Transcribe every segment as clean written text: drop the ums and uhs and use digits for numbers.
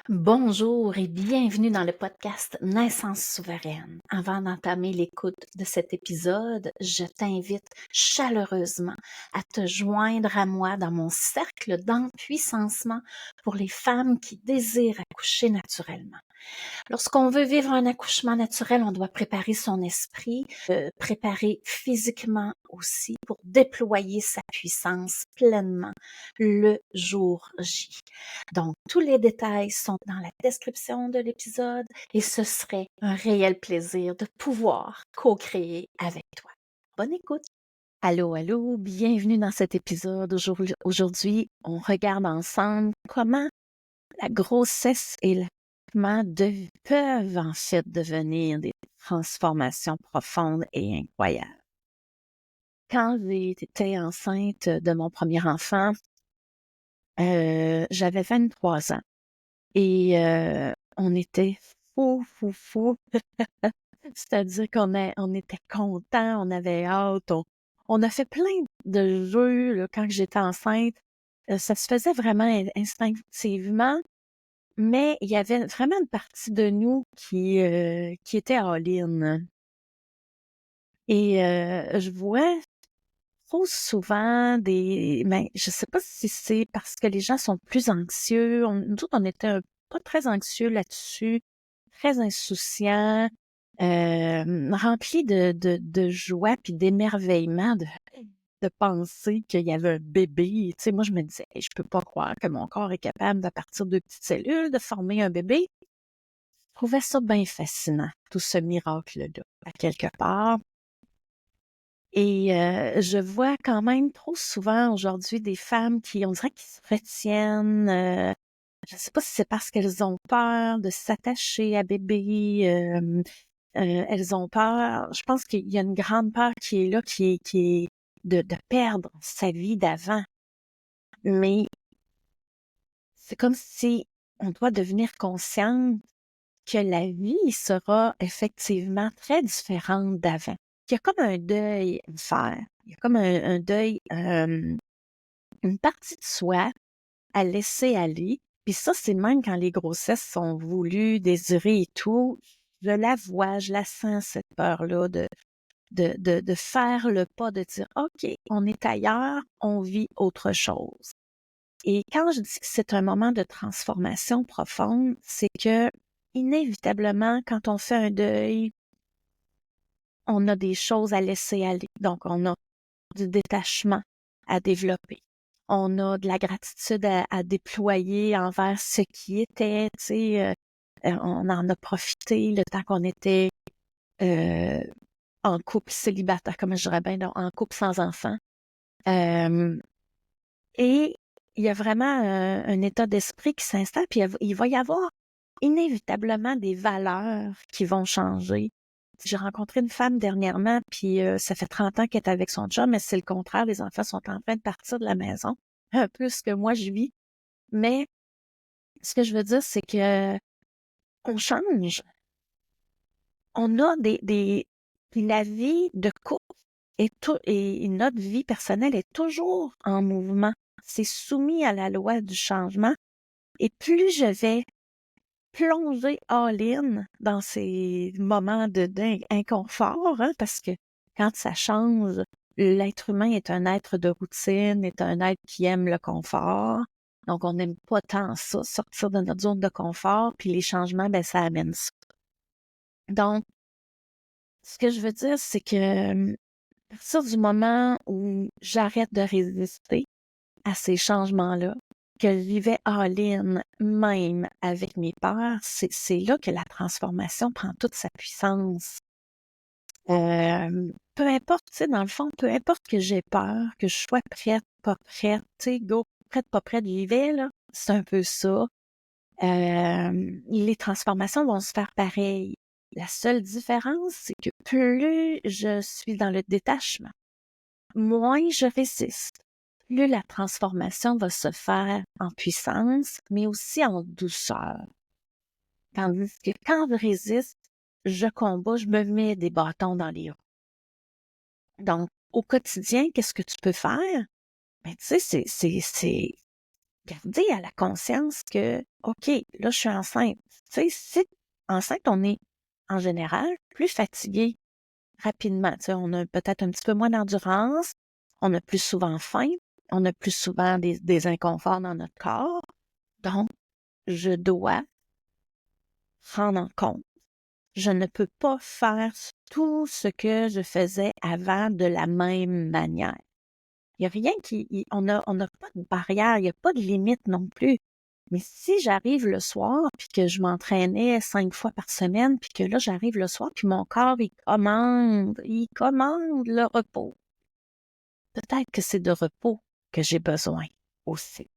Bonjour et bienvenue dans le podcast Naissance souveraine. Avant d'entamer l'écoute de cet épisode, je t'invite chaleureusement à te joindre à moi dans mon cercle d'empuissancement pour les femmes qui désirent accoucher naturellement. Lorsqu'on veut vivre un accouchement naturel, on doit préparer son esprit, préparer physiquement aussi pour déployer sa puissance pleinement le jour J. Donc, tous les détails sont dans la description de l'épisode et ce serait un réel plaisir de pouvoir co-créer avec toi. Bonne écoute! Allô, allô, bienvenue dans cet épisode. Aujourd'hui, on regarde ensemble comment la grossesse et l'accouchement peuvent en fait devenir des transformations profondes et incroyables. Quand j'étais enceinte de mon premier enfant, j'avais 23 ans et on était fou. C'est-à-dire on était contents, on avait hâte, on a fait plein de jeux là, quand j'étais enceinte. Ça se faisait vraiment instinctivement. Mais il y avait vraiment une partie de nous qui était all-in. Et je vois trop souvent je sais pas si c'est parce que les gens sont plus anxieux. Nous autres, on était pas très anxieux là-dessus, très insouciants, remplis de joie puis d'émerveillement de penser qu'il y avait un bébé. Tu sais, moi, je me disais, hey, je peux pas croire que mon corps est capable, à partir de petites cellules, de former un bébé. Je trouvais ça bien fascinant, tout ce miracle-là, à quelque part. Et je vois quand même trop souvent aujourd'hui des femmes qui, on dirait, qui se retiennent. Je ne sais pas si c'est parce qu'elles ont peur de s'attacher à bébé. Elles ont peur. Je pense qu'il y a une grande peur qui est là, qui est de perdre sa vie d'avant. Mais c'est comme si on doit devenir consciente que la vie sera effectivement très différente d'avant. Il y a comme un deuil à faire. Il y a comme un deuil, une partie de soi à laisser aller. Puis ça, c'est même quand les grossesses sont voulues, désirées et tout. Je la vois, je la sens, cette peur-là de faire le pas, de dire, OK, on est ailleurs, on vit autre chose. Et quand je dis que c'est un moment de transformation profonde, c'est que inévitablement, quand on fait un deuil, on a des choses à laisser aller. Donc, on a du détachement à développer. On a de la gratitude à déployer envers ce qui était, tu sais, on en a profité le temps qu'on était euh, en couple célibataire, comme je dirais bien, donc, en couple sans enfant. Euh, et il y a vraiment un état d'esprit qui s'installe, puis il va y avoir inévitablement des valeurs qui vont changer. J'ai rencontré une femme dernièrement, puis ça fait 30 ans qu'elle est avec son chum, mais c'est le contraire, les enfants sont en train de partir de la maison, un peu ce que moi je vis. Mais ce que je veux dire, c'est que on change. On a puis la vie de couple et notre vie personnelle est toujours en mouvement. C'est soumis à la loi du changement. Et plus je vais plonger all-in dans ces moments d'inconfort, hein, parce que quand ça change, l'être humain est un être de routine, est un être qui aime le confort. Donc, on n'aime pas tant ça, sortir de notre zone de confort, puis les changements, ben ça amène ça. Donc, ce que je veux dire, c'est que à partir du moment où j'arrête de résister à ces changements-là, que je vivais all-in, même avec mes peurs, c'est là que la transformation prend toute sa puissance. Peu importe, tu sais, dans le fond, peu importe que j'ai peur, que je sois prête, pas prête, tu sais, go, prête, pas prête, j'y vais, là. C'est un peu ça. Les transformations vont se faire pareil. La seule différence, c'est que plus je suis dans le détachement, moins je résiste, plus la transformation va se faire en puissance, mais aussi en douceur. Tandis que quand je résiste, je combats, je me mets des bâtons dans les roues. Donc, au quotidien, qu'est-ce que tu peux faire? Ben, tu sais, c'est garder à la conscience que, OK, là, je suis enceinte. Tu sais, si enceinte, on est en général plus fatigué rapidement. Tu sais, on a peut-être un petit peu moins d'endurance, on a plus souvent faim, on a plus souvent des inconforts dans notre corps. Donc, je dois prendre en compte. Je ne peux pas faire tout ce que je faisais avant de la même manière. Il n'y a rien on n'a pas de barrière, il n'y a pas de limite non plus. Mais si j'arrive le soir, puis que je m'entraînais 5 fois par semaine, puis que là, j'arrive le soir, puis mon corps, il commande le repos. Peut-être que c'est de repos que j'ai besoin aussi.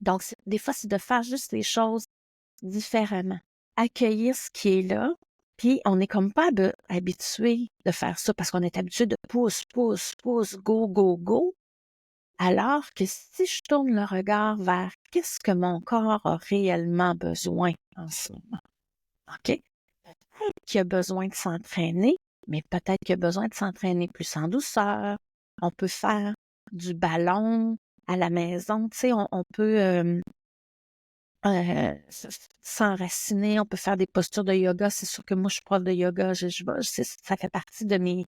Donc, des fois, c'est de faire juste les choses différemment. Accueillir ce qui est là, puis on n'est comme pas habitué de faire ça parce qu'on est habitué de pousse, pousse, pousse, go, go, go. Alors que si je tourne le regard vers qu'est-ce que mon corps a réellement besoin en ce moment, OK? Peut-être qu'il a besoin de s'entraîner, mais peut-être qu'il a besoin de s'entraîner plus en douceur. On peut faire du ballon à la maison, tu sais, on peut s'enraciner, on peut faire des postures de yoga. C'est sûr que moi, je suis prof de yoga, ça fait partie de mes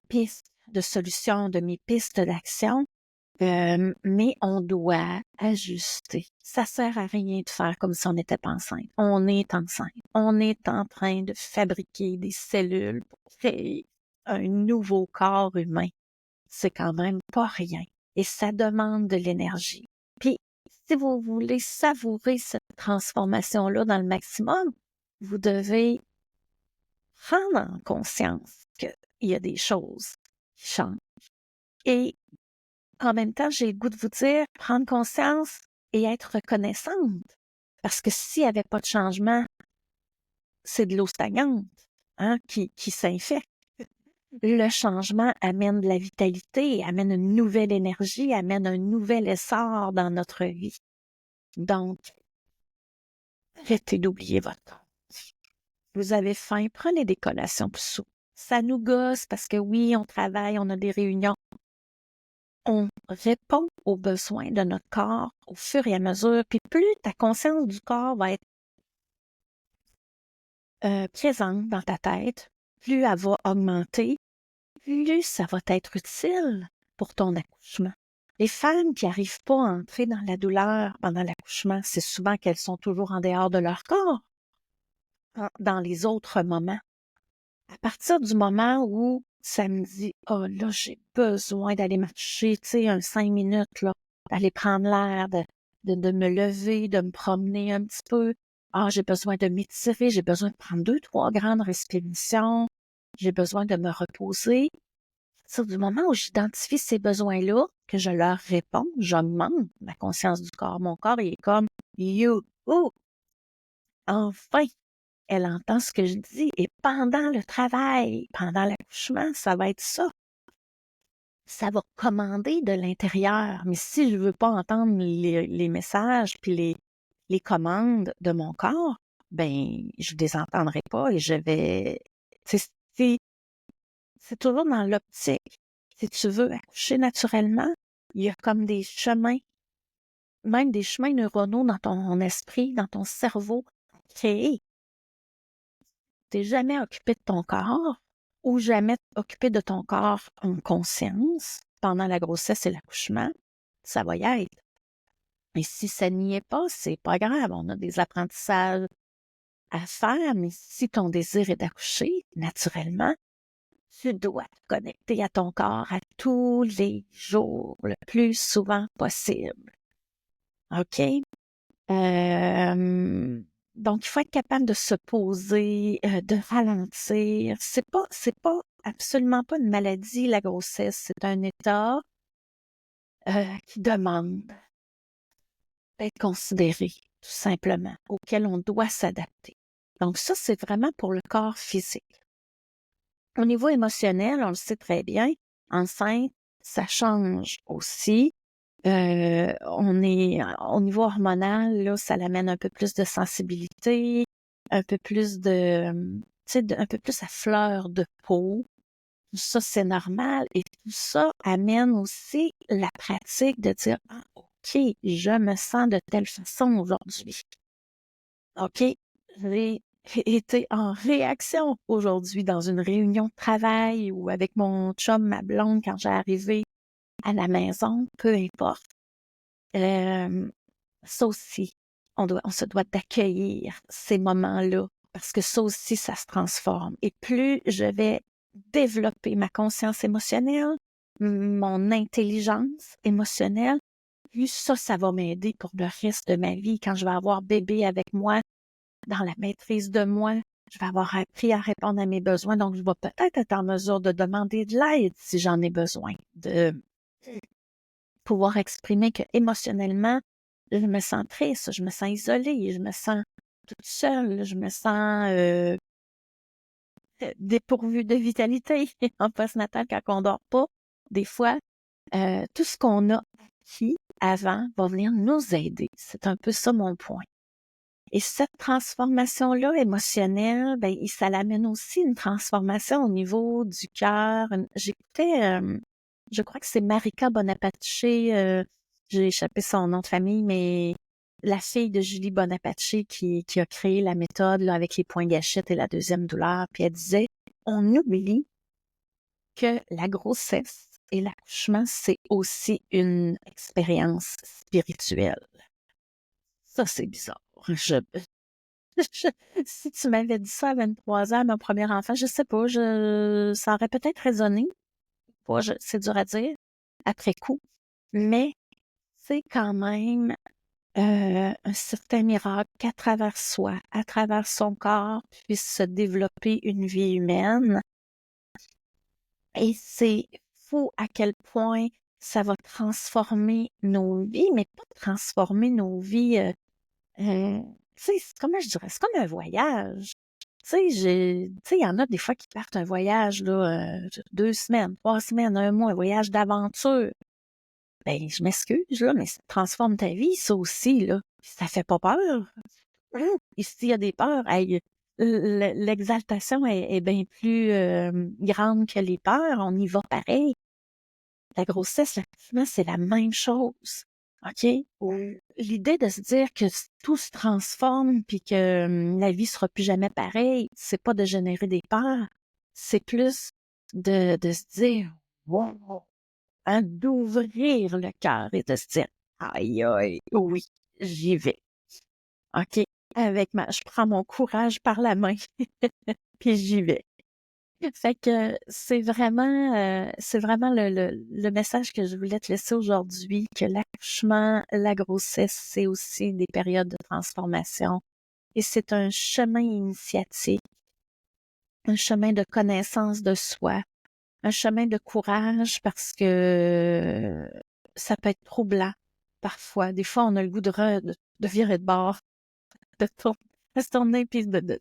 pistes de solutions, de mes pistes d'action. Mais on doit ajuster. Ça sert à rien de faire comme si on n'était pas enceinte. On est enceinte. On est en train de fabriquer des cellules pour créer un nouveau corps humain. C'est quand même pas rien. Et ça demande de l'énergie. Puis, si vous voulez savourer cette transformation-là dans le maximum, vous devez prendre en conscience qu'il y a des choses qui changent. Et en même temps, j'ai le goût de vous dire, prendre conscience et être reconnaissante. Parce que s'il n'y avait pas de changement, c'est de l'eau stagnante qui s'infecte. Le changement amène de la vitalité, amène une nouvelle énergie, amène un nouvel essor dans notre vie. Donc, arrêtez d'oublier votre corps. Vous avez faim, prenez des collations plus souples. Ça nous gosse parce que oui, on travaille, on a des réunions. On répond aux besoins de notre corps au fur et à mesure, puis plus ta conscience du corps va être présente dans ta tête, plus elle va augmenter, plus ça va être utile pour ton accouchement. Les femmes qui n'arrivent pas à entrer dans la douleur pendant l'accouchement, c'est souvent qu'elles sont toujours en dehors de leur corps, dans les autres moments. À partir du moment où ça me dit « Oh là, j'ai besoin d'aller marcher, tu sais, un 5 minutes, là, d'aller prendre l'air, de me lever, de me promener un petit peu. Ah, j'ai besoin de m'étirer, j'ai besoin de prendre 2, 3 grandes respirations, j'ai besoin de me reposer. » À partir du moment où j'identifie ces besoins-là, que je leur réponds, j'augmente ma conscience du corps. Mon corps, il est comme « You, oh, enfin! » Elle entend ce que je dis et pendant le travail, pendant l'accouchement, ça va être ça. Ça va commander de l'intérieur. Mais si je veux pas entendre les messages puis les commandes de mon corps, ben, je les entendrai pas et je vais... C'est c'est toujours dans l'optique. Si tu veux accoucher naturellement, il y a comme des chemins, même des chemins neuronaux dans ton esprit, dans ton cerveau, créés. T'es jamais occupé de ton corps ou jamais occupé de ton corps en conscience pendant la grossesse et l'accouchement, ça va y être. Et si ça n'y est pas, c'est pas grave. On a des apprentissages à faire, mais si ton désir est d'accoucher, naturellement, tu dois te connecter à ton corps à tous les jours, le plus souvent possible. OK? Donc, il faut être capable de se poser, de ralentir. C'est pas absolument pas une maladie, la grossesse. C'est un état qui demande d'être considéré, tout simplement, auquel on doit s'adapter. Donc, ça, c'est vraiment pour le corps physique. Au niveau émotionnel, on le sait très bien, enceinte, ça change aussi. On est au niveau hormonal, là, ça l'amène un peu plus de sensibilité, un peu plus de, tu sais, un peu plus à fleur de peau. Tout ça, c'est normal. Et tout ça amène aussi la pratique de dire, ah, OK, OK, je me sens de telle façon aujourd'hui. OK, j'ai été en réaction aujourd'hui dans une réunion de travail ou avec mon chum, ma blonde, quand j'ai arrivé à la maison, peu importe. Ça aussi, on se doit d'accueillir ces moments-là parce que ça aussi, ça se transforme. Et plus je vais développer ma conscience émotionnelle, mon intelligence émotionnelle, plus ça va m'aider pour le reste de ma vie. Quand je vais avoir bébé avec moi, dans la maîtrise de moi, je vais avoir appris à répondre à mes besoins, donc je vais peut-être être en mesure de demander de l'aide si j'en ai besoin, de pouvoir exprimer que émotionnellement, je me sens triste, je me sens isolée, je me sens toute seule, je me sens dépourvue de vitalité en postnatal quand on dort pas. Des fois, tout ce qu'on a acquis avant va venir nous aider. C'est un peu ça mon point. Et cette transformation-là émotionnelle, ben, ça l'amène aussi une transformation au niveau du cœur. J'écoutais, je crois que c'est Marika Bonaparte, j'ai échappé son nom de famille, mais la fille de Julie Bonaparte qui a créé la méthode là, avec les points gâchettes et la deuxième douleur, puis elle disait, on oublie que la grossesse et l'accouchement, c'est aussi une expérience spirituelle. Ça, c'est bizarre. Si tu m'avais dit ça à 23 ans, mon premier enfant, je sais pas, ça aurait peut-être résonné. C'est dur à dire après coup, mais c'est quand même un certain miracle qu'à travers soi, à travers son corps, puisse se développer une vie humaine. Et c'est fou à quel point ça va transformer nos vies, mais pas transformer nos vies. Tu sais, comment je dirais, c'est comme un voyage. Tu sais, il y en a des fois qui partent un voyage, là, 2 semaines, 3 semaines, un mois, un voyage d'aventure. Ben, je m'excuse, là, mais ça transforme ta vie, ça aussi, là. Ça fait pas peur. Et s'il y a des peurs, hey, l'exaltation est bien plus grande que les peurs. On y va pareil. La grossesse, l'accouchement, c'est la même chose. OK? L'idée de se dire que tout se transforme puis que la vie sera plus jamais pareille, c'est pas de générer des peurs, c'est plus de se dire wow, hein, d'ouvrir le cœur et de se dire aïe aïe, oui, j'y vais. OK? Je prends mon courage par la main puis j'y vais. Fait que c'est vraiment le message que je voulais te laisser aujourd'hui, que l'accouchement, la grossesse, c'est aussi des périodes de transformation. Et c'est un chemin initiatique, un chemin de connaissance de soi, un chemin de courage parce que ça peut être troublant parfois. Des fois, on a le goût de virer de bord, de se tourner puis de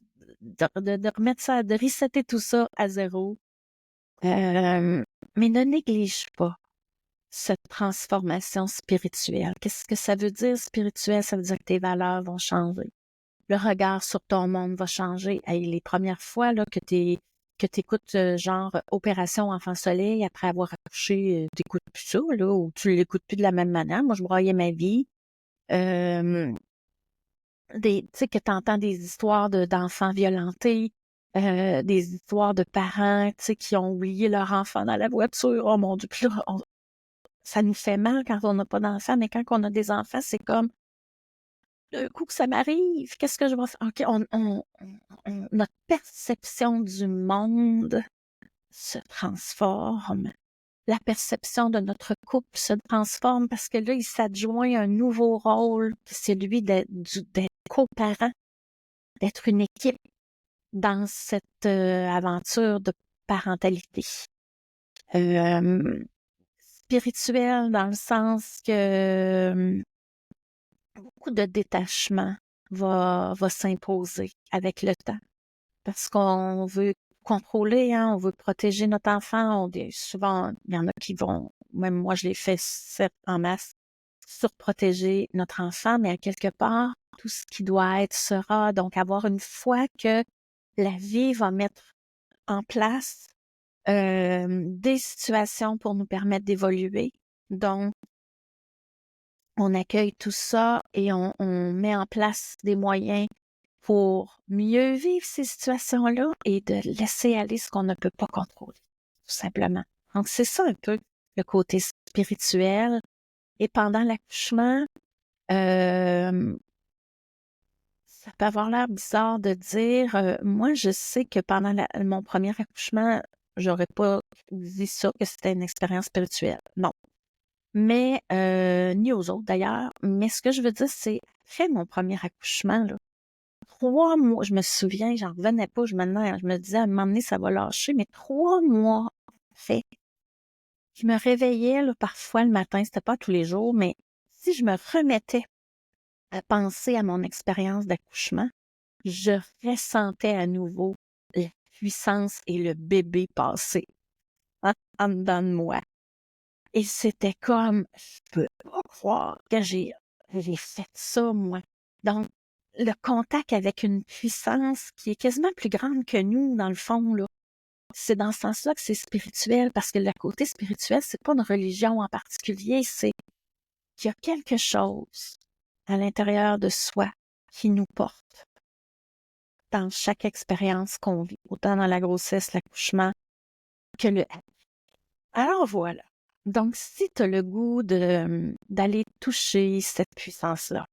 remettre ça, de resetter tout ça à zéro. Mais ne néglige pas cette transformation spirituelle. Qu'est-ce que ça veut dire spirituel? Ça veut dire que tes valeurs vont changer. Le regard sur ton monde va changer. Hey, les premières fois là, que t'écoutes genre Opération Enfant Soleil après avoir accouché, t'écoutes plus ça, là, ou tu l'écoutes plus de la même manière. Moi, je broyais ma vie. Euh, tu sais, que t'entends des histoires d'enfants violentés, des histoires de parents, tu sais, qui ont oublié leur enfant dans la voiture. Oh mon Dieu, puis là, ça nous fait mal quand on n'a pas d'enfants, mais quand on a des enfants, c'est comme, d'un coup que ça m'arrive, qu'est-ce que je vais faire? OK, notre perception du monde se transforme. La perception de notre couple se transforme parce que là, il s'adjoint un nouveau rôle, c'est celui d'être coparent, d'être une équipe dans cette aventure de parentalité. Spirituel dans le sens que beaucoup de détachement va s'imposer avec le temps parce qu'on veut contrôler, hein, on veut protéger notre enfant. Souvent, il y en a qui vont, même moi je l'ai fait en masse, surprotéger notre enfant, mais à quelque part, tout ce qui doit être sera. Donc, avoir une foi que la vie va mettre en place des situations pour nous permettre d'évoluer. Donc, on accueille tout ça et on met en place des moyens pour mieux vivre ces situations-là et de laisser aller ce qu'on ne peut pas contrôler, tout simplement. Donc, c'est ça un peu le côté spirituel. Et pendant l'accouchement, ça peut avoir l'air bizarre de dire, moi, je sais que pendant mon premier accouchement, j'aurais pas dit ça, que c'était une expérience spirituelle. Non. Mais, ni aux autres d'ailleurs. Mais ce que je veux dire, c'est après mon premier accouchement, là, 3 mois, je me souviens, j'en revenais pas, je me disais à un moment donné, ça va lâcher, mais 3 mois fait, je me réveillais là, parfois le matin, c'était pas tous les jours, mais si je me remettais à penser à mon expérience d'accouchement, je ressentais à nouveau la puissance et le bébé passer en dedans de moi. Et c'était comme, je peux pas croire que j'ai fait ça, moi. Donc, le contact avec une puissance qui est quasiment plus grande que nous, dans le fond, là. C'est dans ce sens-là que c'est spirituel, parce que le côté spirituel, c'est pas une religion en particulier, c'est qu'il y a quelque chose à l'intérieur de soi qui nous porte dans chaque expérience qu'on vit, autant dans la grossesse, l'accouchement, que le... Alors voilà. Donc, si tu as le goût d'aller toucher cette puissance-là,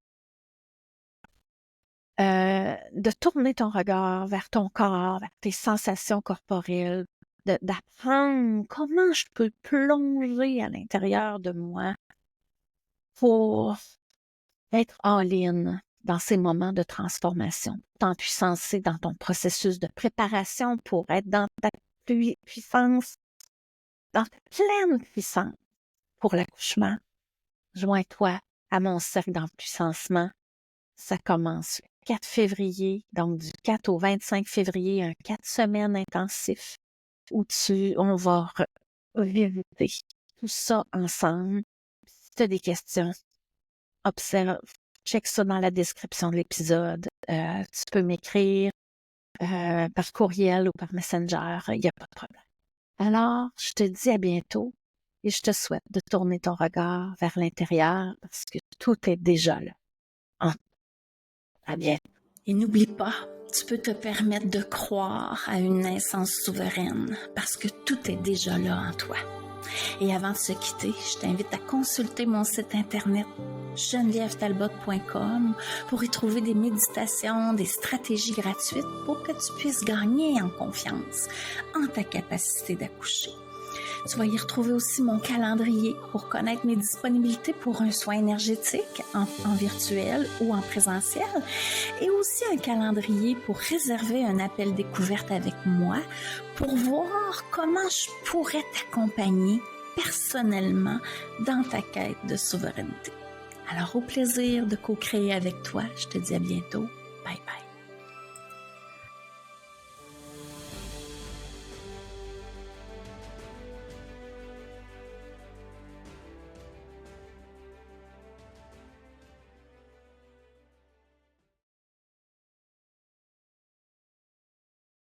de tourner ton regard vers ton corps, vers tes sensations corporelles, d'apprendre comment je peux plonger à l'intérieur de moi pour être all-in dans ces moments de transformation, t'empuissancer dans ton processus de préparation pour être dans ta puissance, dans ta pleine puissance pour l'accouchement. Joins-toi à mon cercle d'empuissancement. Ça commence le 4 février, donc du 4 au 25 février, un 4 semaines intensif où on va revisiter tout ça ensemble. Si tu as des questions, observe, check ça dans la description de l'épisode. Tu peux m'écrire par courriel ou par Messenger, il n'y a pas de problème. Alors, je te dis à bientôt et je te souhaite de tourner ton regard vers l'intérieur parce que tout est déjà là. À bientôt. Et n'oublie pas, tu peux te permettre de croire à une naissance souveraine parce que tout est déjà là en toi. Et avant de se quitter, je t'invite à consulter mon site internet genevièvetalbot.com pour y trouver des méditations, des stratégies gratuites pour que tu puisses gagner en confiance en ta capacité d'accoucher. Tu vas y retrouver aussi mon calendrier pour connaître mes disponibilités pour un soin énergétique en virtuel ou en présentiel et aussi un calendrier pour réserver un appel découverte avec moi pour voir comment je pourrais t'accompagner personnellement dans ta quête de souveraineté. Alors, au plaisir de co-créer avec toi. Je te dis à bientôt. Bye bye.